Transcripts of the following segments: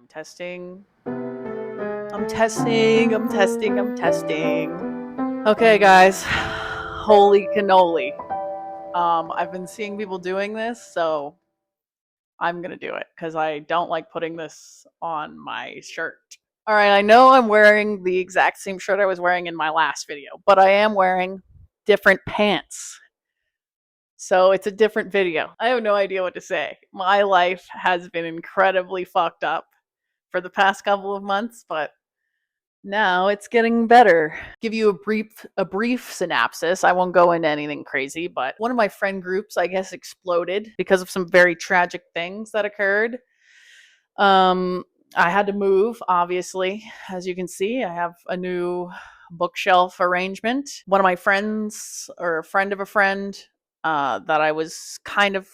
Testing. I'm testing. I'm testing. I'm testing. Okay, guys. Holy cannoli. I've been seeing people doing this, so I'm gonna do it because I don't like putting this on my shirt. All right, I know I'm wearing the exact same shirt I was wearing in my last video, but I am wearing different pants. So it's a different video. I have no idea what to say. My life has been incredibly fucked up for the past couple of months, but now it's getting better. Give you a brief synopsis. I won't go into anything crazy, but one of my friend groups, I guess, exploded because of some very tragic things that occurred. Um, I had to move, obviously. As you can see, I have a new bookshelf arrangement. One of my friends, or a friend of a friend, that I was kind of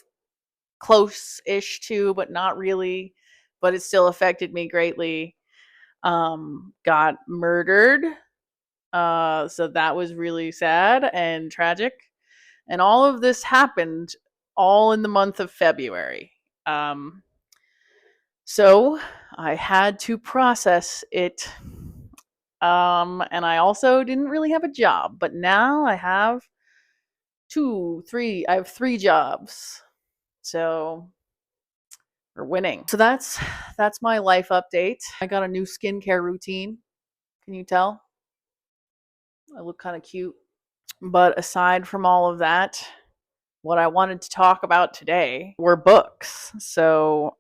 close-ish to, but not really, but it still affected me greatly, got murdered. So that was really sad and tragic. And all of this happened all in the month of February. Um, so I had to process it. And I also didn't really have a job, but now I have I have three jobs. So we're winning. So that's my life update. I got a new skincare routine. Can you tell? I look kind of cute. But aside from all of that, what I wanted to talk about today were books. So,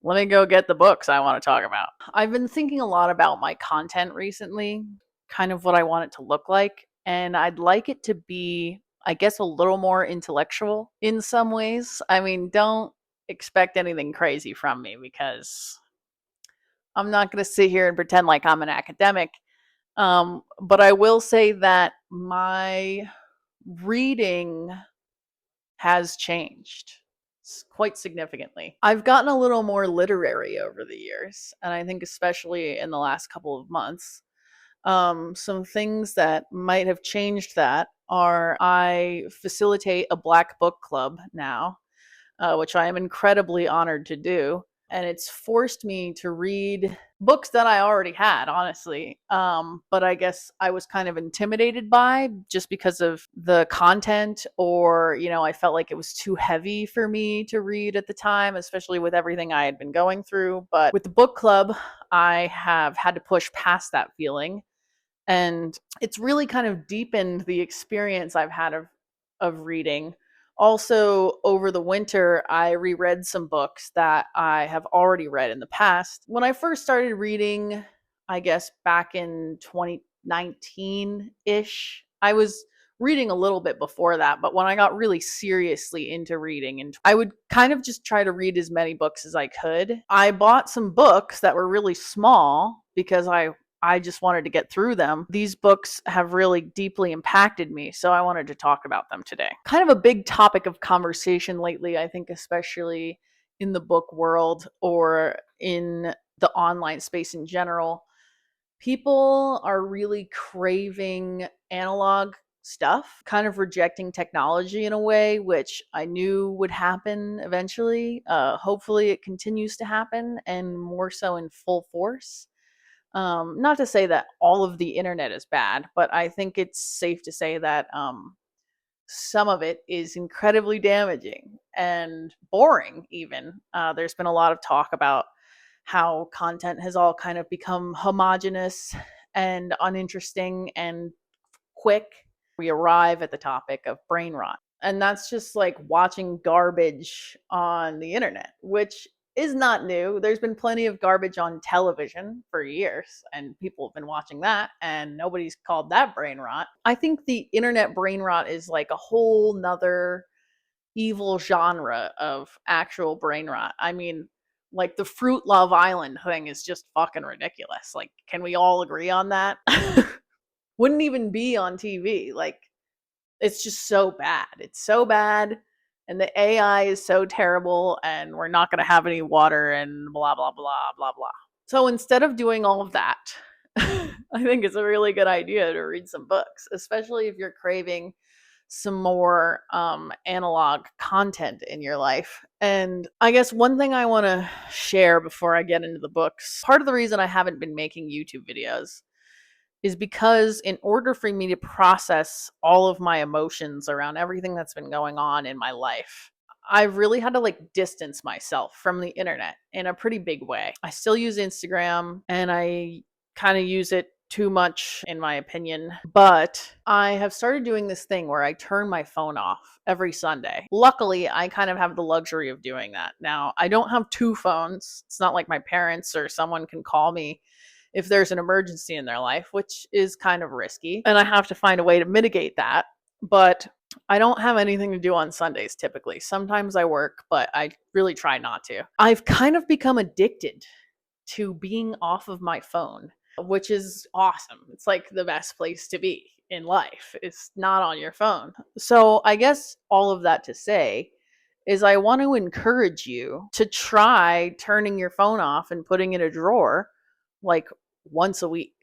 let me go get the books I want to talk about. I've been thinking a lot about my content recently, kind of what I want it to look like. And I'd like it to be, I guess, a little more intellectual in some ways. I mean, don't expect anything crazy from me because I'm not going to sit here and pretend like I'm an academic. But I will say that my reading has changed quite significantly. I've gotten a little more literary over the years, and I think especially in the last couple of months. Some things that might have changed that are I facilitate a Black book club now, which I am incredibly honored to do. And it's forced me to read books that I already had, honestly. But I guess I was kind of intimidated by just because of the content, or, I felt like it was too heavy for me to read at the time, especially with everything I had been going through. But with the book club, I have had to push past that feeling. And it's really kind of deepened the experience I've had of reading. Also, over the winter, I reread some books that I have already read in the past. When I first started reading, I guess back in 2019 ish, I was reading a little bit before that, but when I got really seriously into reading, and I would kind of just try to read as many books as I could. I bought some books that were really small because I just wanted to get through them. These books have really deeply impacted me, so I wanted to talk about them today. Kind of a big topic of conversation lately, I think, especially in the book world or in the online space in general. People are really craving analog stuff, kind of rejecting technology in a way, which I knew would happen eventually. Hopefully, it continues to happen, and more so in full force. Not to say that all of the internet is bad, but I think it's safe to say that some of it is incredibly damaging and boring, even. There's been a lot of talk about how content has all kind of become homogenous and uninteresting and quick. We arrive at the topic of brain rot. And that's just like watching garbage on the internet, which is not new. There's been plenty of garbage on television for years, and people have been watching that, and nobody's called that brain rot. I think the internet brain rot is like a whole nother evil genre of actual brain rot. I mean, like the Fruit Love Island thing is just fucking ridiculous. Like, can we all agree on that? Wouldn't even be on TV. Like, it's just so bad. It's so bad. And the AI is so terrible, and we're not going to have any water, and blah, blah, blah, blah, blah. So instead of doing all of that, I think it's a really good idea to read some books, especially if you're craving some more analog content in your life. And I guess one thing I want to share before I get into the books, part of the reason I haven't been making YouTube videos is because in order for me to process all of my emotions around everything that's been going on in my life, I've really had to like distance myself from the internet in a pretty big way. I still use Instagram and I kind of use it too much, in my opinion. But I have started doing this thing where I turn my phone off every Sunday. Luckily, I kind of have the luxury of doing that. Now, I don't have two phones. It's not like my parents or someone can call me if there's an emergency in their life, which is kind of risky. And I have to find a way to mitigate that. But I don't have anything to do on Sundays typically. Sometimes I work, but I really try not to. I've kind of become addicted to being off of my phone, which is awesome. It's like the best place to be in life. It's not on your phone. So I guess all of that to say is I want to encourage you to try turning your phone off and putting it in a drawer like once a week.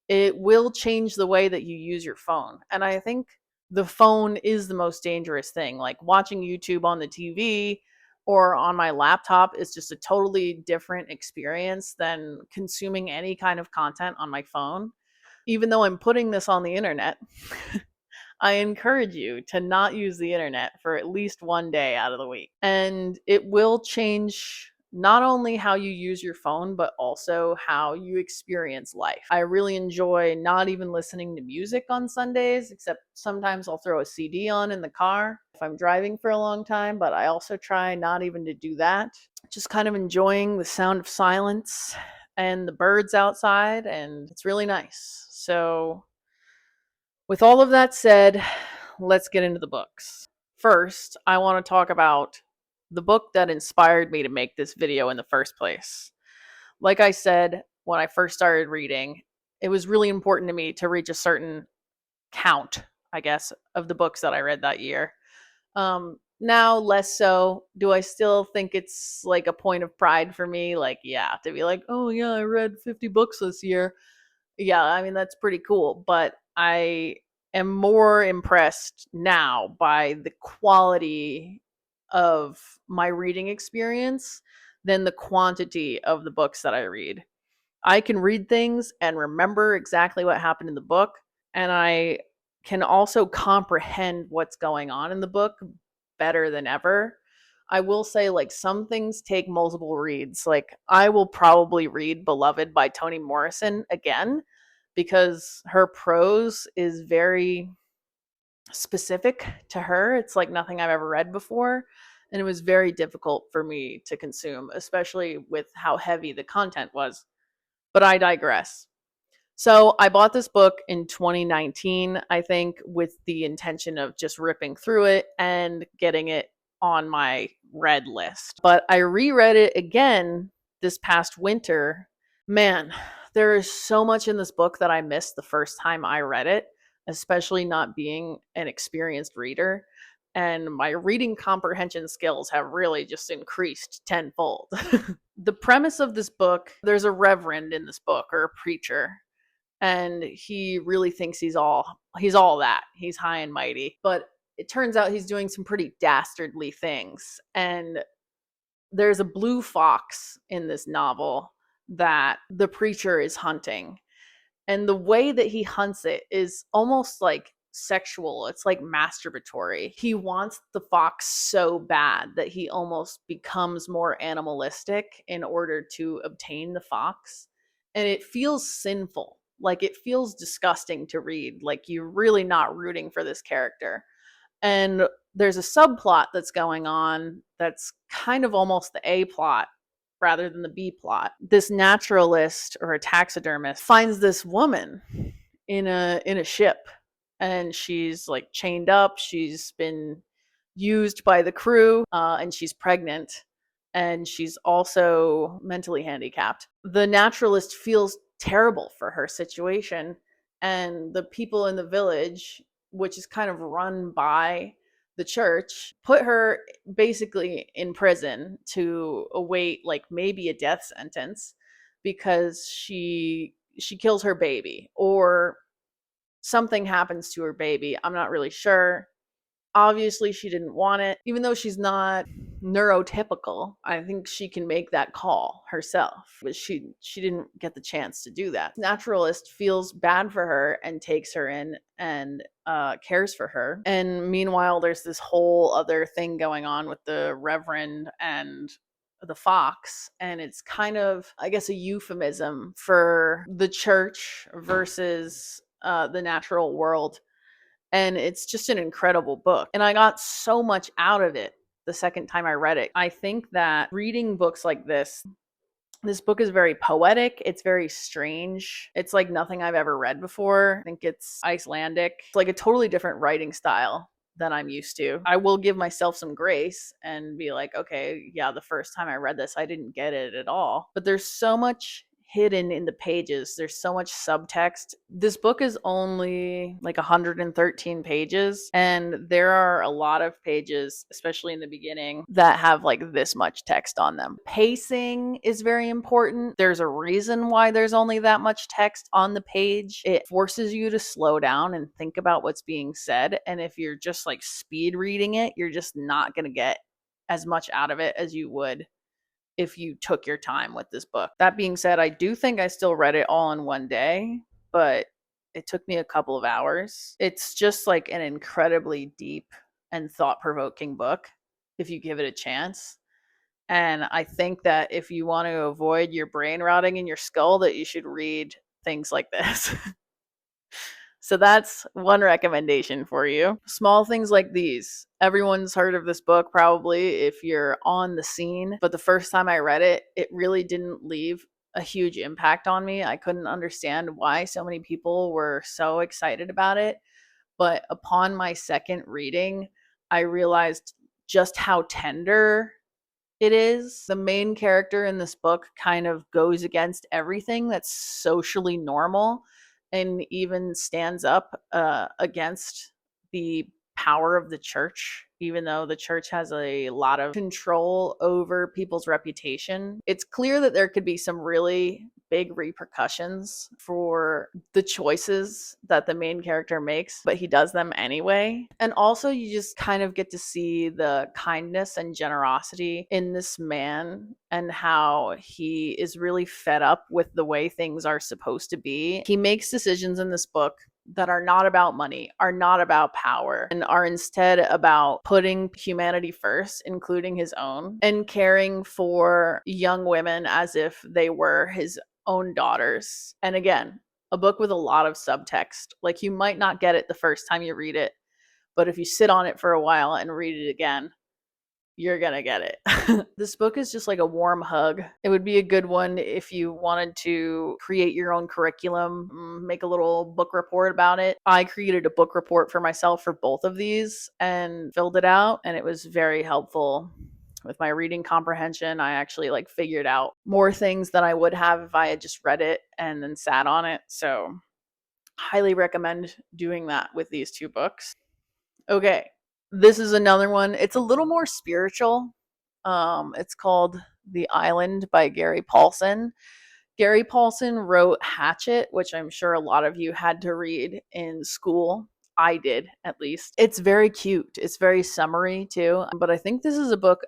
It will change the way that you use your phone. And I think the phone is the most dangerous thing. Like watching YouTube on the TV or on my laptop is just a totally different experience than consuming any kind of content on my phone. Even though I'm putting this on the internet, I encourage you to not use the internet for at least one day out of the week. And it will change not only how you use your phone, but also how you experience life. I really enjoy not even listening to music on Sundays, except sometimes I'll throw a CD on in the car if I'm driving for a long time, but I also try not even to do that. Just kind of enjoying the sound of silence and the birds outside, and it's really nice. So, with all of that said, let's get into the books. First, I want to talk about the book that inspired me to make this video in the first place. Like I said, when I first started reading, it was really important to me to reach a certain count, I guess, of the books that I read that year. Now, less so. Do I still think it's like a point of pride for me? Like, yeah, to be like, oh, yeah, I read 50 books this year. Yeah, I mean, that's pretty cool. But I am more impressed now by the quality of my reading experience than the quantity of the books that I read. I can read things and remember exactly what happened in the book, and I can also comprehend what's going on in the book better than ever. I will say, like, some things take multiple reads. Like, I will probably read Beloved by Toni Morrison again because her prose is very specific to her. It's like nothing I've ever read before. And it was very difficult for me to consume, especially with how heavy the content was. But I digress. So I bought this book in 2019, I think, with the intention of just ripping through it and getting it on my read list. But I reread it again this past winter. Man, there is so much in this book that I missed the first time I read it, especially not being an experienced reader. And my reading comprehension skills have really just increased tenfold. The premise of this book, there's a reverend in this book, or a preacher, and he really thinks he's all that. He's high and mighty. But it turns out he's doing some pretty dastardly things. And there's a blue fox in this novel that the preacher is hunting. And the way that he hunts it is almost like sexual. It's like masturbatory. He wants the fox so bad that he almost becomes more animalistic in order to obtain the fox. And it feels sinful. Like, it feels disgusting to read. Like, you're really not rooting for this character. And there's a subplot that's going on that's kind of almost the A plot rather than the B plot. This naturalist or a taxidermist finds this woman in a ship, and she's like chained up. She's been used by the crew, and she's pregnant, and she's also mentally handicapped. The naturalist feels terrible for her situation, and the people in the village, which is kind of run by the church, put her basically in prison to await like maybe a death sentence because she kills her baby or something happens to her baby. I'm not really sure. Obviously, she didn't want it. Even though she's not neurotypical, I think she can make that call herself, but she didn't get the chance to do that. Naturalist feels bad for her and takes her in and cares for her. And meanwhile, there's this whole other thing going on with the Reverend and the fox, and it's kind of, I guess, a euphemism for the church versus the natural world. And it's just an incredible book. And I got so much out of it the second time I read it. I think that reading books like this book is very poetic. It's very strange. It's like nothing I've ever read before. I think it's Icelandic. It's like a totally different writing style than I'm used to. I will give myself some grace and be like, okay, yeah, the first time I read this, I didn't get it at all. But there's so much hidden in the pages. There's so much subtext. This book is only like 113 pages, and there are a lot of pages, especially in the beginning, that have like this much text on them. Pacing is very important. There's a reason why there's only that much text on the page. It forces you to slow down and think about what's being said, and if you're just like speed reading it, you're just not going to get as much out of it as you would if you took your time with this book. That being said, I do think I still read it all in one day, but it took me a couple of hours. It's just like an incredibly deep and thought-provoking book if you give it a chance. And I think that if you want to avoid your brain rotting in your skull, that you should read things like this. So that's one recommendation for you. Small things like these. Everyone's heard of this book probably if you're on the scene, but the first time I read it, it really didn't leave a huge impact on me. I couldn't understand why so many people were so excited about it. But upon my second reading, I realized just how tender it is. The main character in this book kind of goes against everything that's socially normal and even stands up against the power of the church, even though the church has a lot of control over people's reputation. It's clear that there could be some really big repercussions for the choices that the main character makes, but he does them anyway. And also, you just kind of get to see the kindness and generosity in this man and how he is really fed up with the way things are supposed to be. He makes decisions in this book that are not about money, are not about power, and are instead about putting humanity first, including his own, and caring for young women as if they were his own daughters. And again, a book with a lot of subtext. Like, you might not get it the first time you read it, but if you sit on it for a while and read it again, you're gonna get it. This book is just like a warm hug. It would be a good one if you wanted to create your own curriculum, make a little book report about it. I created a book report for myself for both of these and filled it out, and it was very helpful with my reading comprehension. I actually like figured out more things than I would have if I had just read it and then sat on it. So highly recommend doing that with these two books. Okay, this is another one. It's a little more spiritual. It's called The Island by Gary Paulson. Gary Paulson wrote Hatchet, which I'm sure a lot of you had to read in school. I did, at least. It's very cute. It's very summery too. But I think this is a book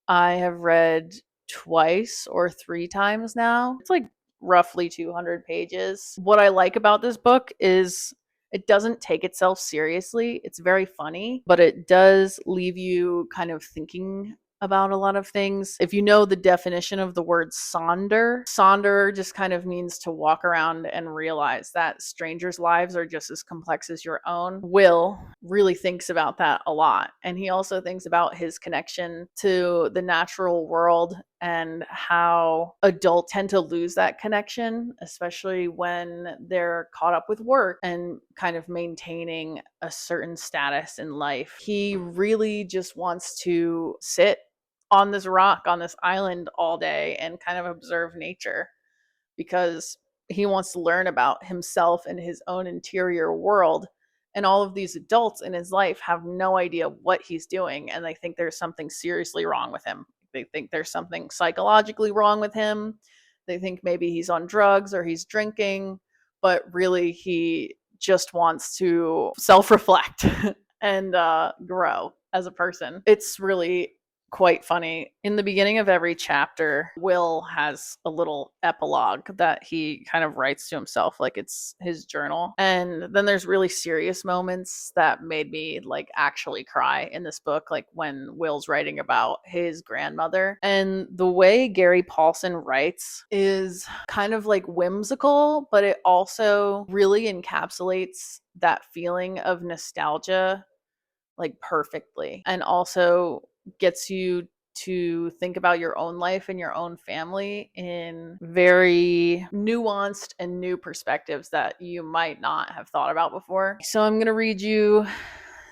I have read twice or three times now. It's like roughly 200 pages. What I like about this book is it doesn't take itself seriously. It's very funny, but it does leave you kind of thinking about a lot of things. If you know the definition of the word sonder just kind of means to walk around and realize that strangers' lives are just as complex as your own. Will really thinks about that a lot. And he also thinks about his connection to the natural world and how adults tend to lose that connection, especially when they're caught up with work and kind of maintaining a certain status in life. He really just wants to sit on this rock, on this island all day and kind of observe nature because he wants to learn about himself and his own interior world. And all of these adults in his life have no idea what he's doing, and they think there's something seriously wrong with him. They think there's something psychologically wrong with him. They think maybe he's on drugs or he's drinking, but really he just wants to self-reflect. and grow as a person. It's really quite funny. In the beginning of every chapter, Will has a little epilogue that he kind of writes to himself, like it's his journal. And then there's really serious moments that made me like actually cry in this book, like when Will's writing about his grandmother. And the way Gary Paulson writes is kind of like whimsical, but it also really encapsulates that feeling of nostalgia like perfectly, and also gets you to think about your own life and your own family in very nuanced and new perspectives that you might not have thought about before. So I'm going to read you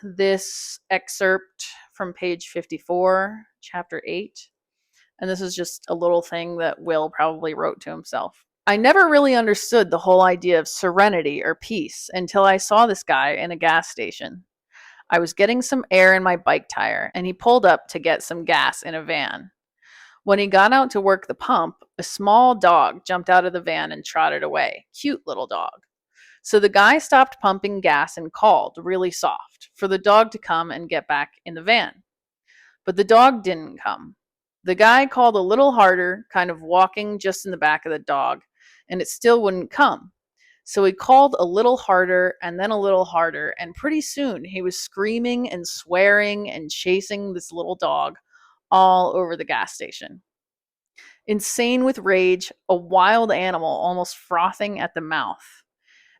this excerpt from page 54, chapter 8. And this is just a little thing that Will probably wrote to himself. I never really understood the whole idea of serenity or peace until I saw this guy in a gas station. I was getting some air in my bike tire, and he pulled up to get some gas in a van. When he got out to work the pump, a small dog jumped out of the van and trotted away. Cute little dog. So the guy stopped pumping gas and called, really soft, for the dog to come and get back in the van. But the dog didn't come. The guy called a little harder, kind of walking just in the back of the dog, and it still wouldn't come. So he called a little harder and then a little harder, and pretty soon he was screaming and swearing and chasing this little dog all over the gas station. Insane with rage, a wild animal almost frothing at the mouth.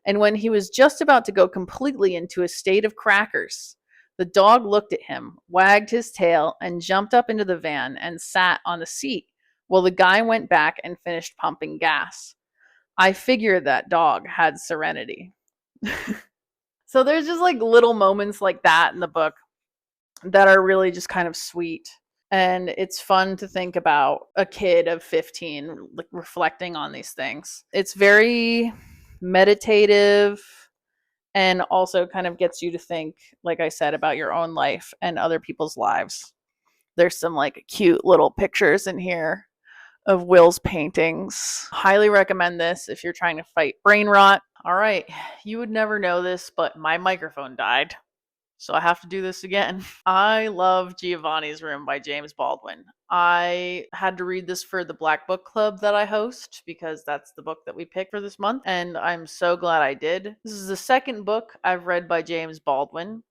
And when he was just about to go completely into a state of crackers, the dog looked at him, wagged his tail, and jumped up into the van and sat on the seat while the guy went back and finished pumping gas. I figured that dog had serenity. So there's just like little moments like that in the book that are really just kind of sweet. And it's fun to think about a kid of 15 like reflecting on these things. It's very meditative and also kind of gets you to think, like I said, about your own life and other people's lives. There's some like cute little pictures in here of Will's paintings. Highly recommend this if you're trying to fight brain rot. All right, you would never know this, but my microphone died, so I have to do this again. I love Giovanni's Room by James Baldwin. I had to read this for the Black Book Club that I host because that's the book that we picked for this month, and I'm so glad I did. This is the second book I've read by James Baldwin.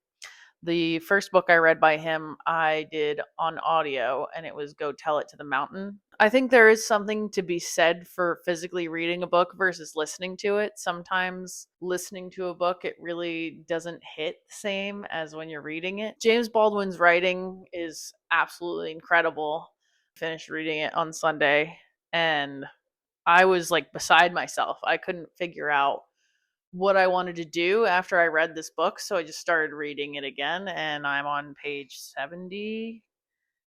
The first book I read by him, I did on audio, and it was Go Tell It to the Mountain. I think there is something to be said for physically reading a book versus listening to it. Sometimes listening to a book, it really doesn't hit the same as when you're reading it. James Baldwin's writing is absolutely incredible. Finished reading it on Sunday, and I was like beside myself. I couldn't figure out what I wanted to do after I read this book, so I just started reading it again, and I'm on page 70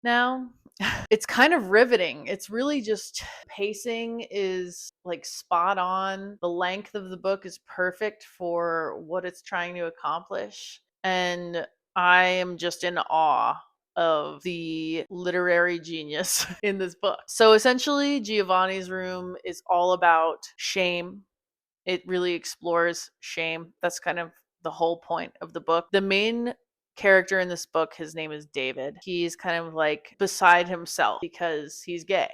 now. It's kind of riveting. It's really just pacing is like spot on. The length of the book is perfect for what it's trying to accomplish, and I am just in awe of the literary genius in this book. So essentially, Giovanni's Room is all about shame. It really explores shame. That's kind of the whole point of the book. The main character in this book, his name is David. He's kind of like beside himself because he's gay.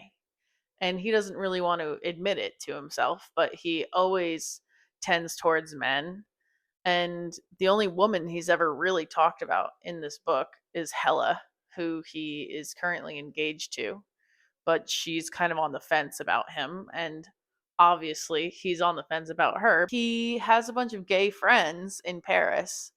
And he doesn't really want to admit it to himself, but he always tends towards men. And the only woman he's ever really talked about in this book is Hella, who he is currently engaged to, but she's kind of on the fence about him, and obviously he's on the fence about her. He has a bunch of gay friends in Paris,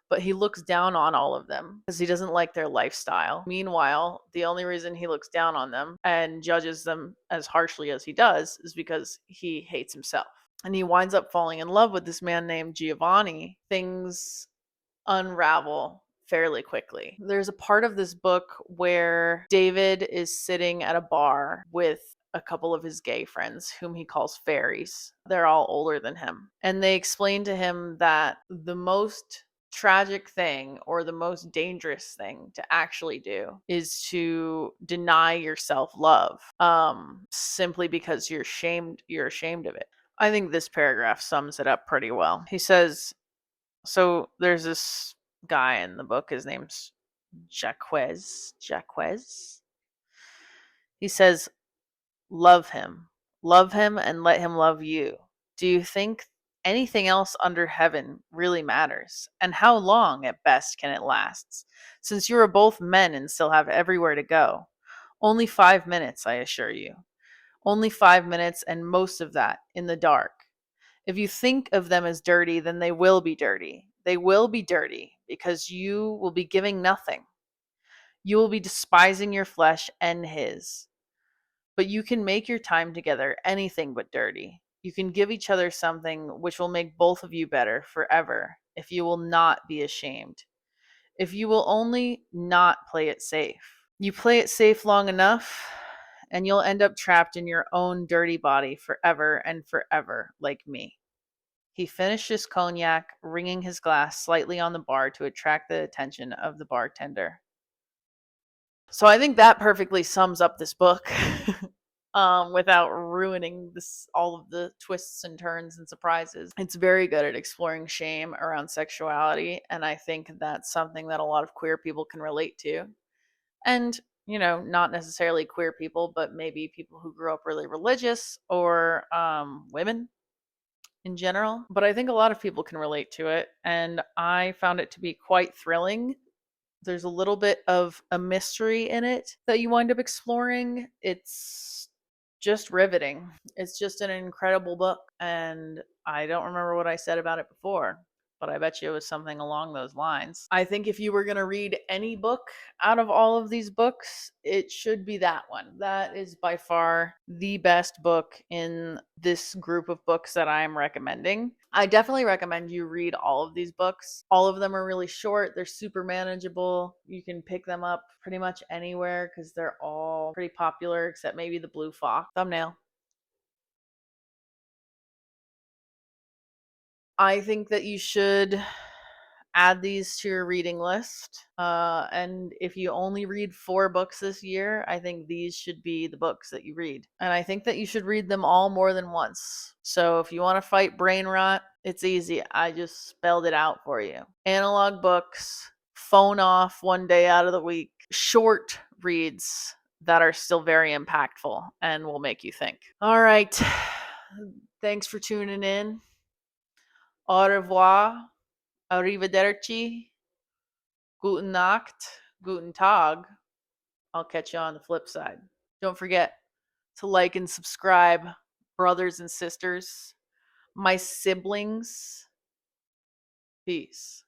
but he looks down on all of them because he doesn't like their lifestyle. Meanwhile, the only reason he looks down on them and judges them as harshly as he does is because he hates himself. And he winds up falling in love with this man named Giovanni. Things unravel fairly quickly. There's a part of this book where David is sitting at a bar with a couple of his gay friends, whom he calls fairies. They're all older than him. And they explain to him that the most tragic thing or the most dangerous thing to actually do is to deny yourself love, simply because you're ashamed of it. I think this paragraph sums it up pretty well. He says, so there's this guy in the book. His name's Jaquez. He says, love him. Love him and let him love you. Do you think anything else under heaven really matters? And how long, at best, can it last? Since you are both men and still have everywhere to go. Only 5 minutes, I assure you. Only 5 minutes, and most of that in the dark. If you think of them as dirty, then they will be dirty. They will be dirty because you will be giving nothing. You will be despising your flesh and his. But you can make your time together anything but dirty. You can give each other something which will make both of you better forever if you will not be ashamed. If you will only not play it safe. You play it safe long enough, and you'll end up trapped in your own dirty body forever and forever, like me. He finished his cognac, ringing his glass slightly on the bar to attract the attention of the bartender. So I think that perfectly sums up this book. Without ruining all of the twists and turns and surprises. It's very good at exploring shame around sexuality, and I think that's something that a lot of queer people can relate to. And, not necessarily queer people, but maybe people who grew up really religious, or women in general. But I think a lot of people can relate to it, and I found it to be quite thrilling. There's a little bit of a mystery in it that you wind up exploring. It's just riveting. It's just an incredible book, and I don't remember what I said about it before, but I bet you it was something along those lines. I think if you were going to read any book out of all of these books, it should be that one. That is by far the best book in this group of books that I'm recommending. I definitely recommend you read all of these books. All of them are really short. They're super manageable. You can pick them up pretty much anywhere because they're all pretty popular, except maybe the Blue Fox. Thumbnail. I think that you should add these to your reading list. And if you only read 4 books this year, I think these should be the books that you read. And I think that you should read them all more than once. So if you want to fight brain rot, it's easy. I just spelled it out for you. Analog books, phone off one day out of the week, short reads that are still very impactful and will make you think. All right. Thanks for tuning in. Au revoir. Arrivederci. Guten Nacht. Guten Tag. I'll catch you on the flip side. Don't forget to like and subscribe, brothers and sisters, my siblings. Peace.